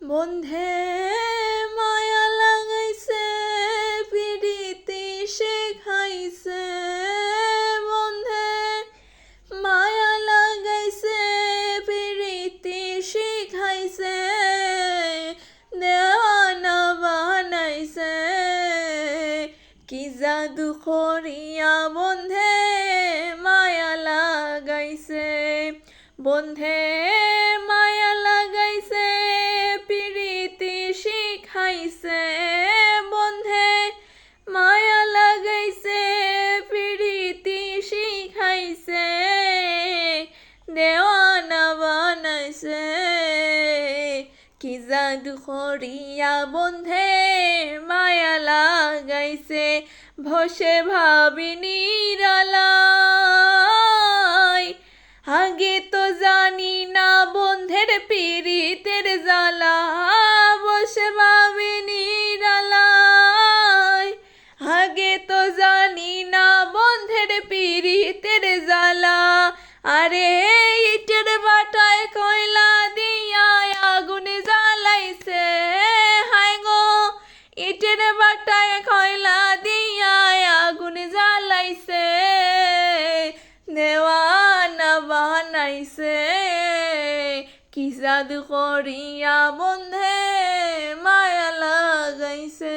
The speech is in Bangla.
বন্ধে মায়া লাগাইছে পিরিতি শেখাইছে বন্ধে মায়া লাগাইছে পিরিতি শিখাইছে দেওয়ানা বানাইছে কি জাদু করিয়া বন্ধে মায়া লাগাইছে বন্ধে মায়া লাগাইছে পিরিতি শিখাইছে বন্ধে মায়া লাগাইছে পিরিতি শিখাইছে দেওয়ানা বানাইছে কি জাদু করিয়া বন্ধে মায়া লাগাইছে বসে ভাবি নিরালায় আগে তো জানি না বন্ধের পিরিতের জ্বালা বসে ভাবি নিরালায় আগে তো জানি না বন্ধের পিরিতের জ্বালা আরে ইটের বাটায় কয়লা দিয়া আগুন জ্বালাইছে হায় গো ইটের বাটায় কয়লা দিয়া আগুন জ্বালাইছে দেওয়ানা বানাইছে কি জাদু করিয়া বন্ধে মায়া লাগাইছে।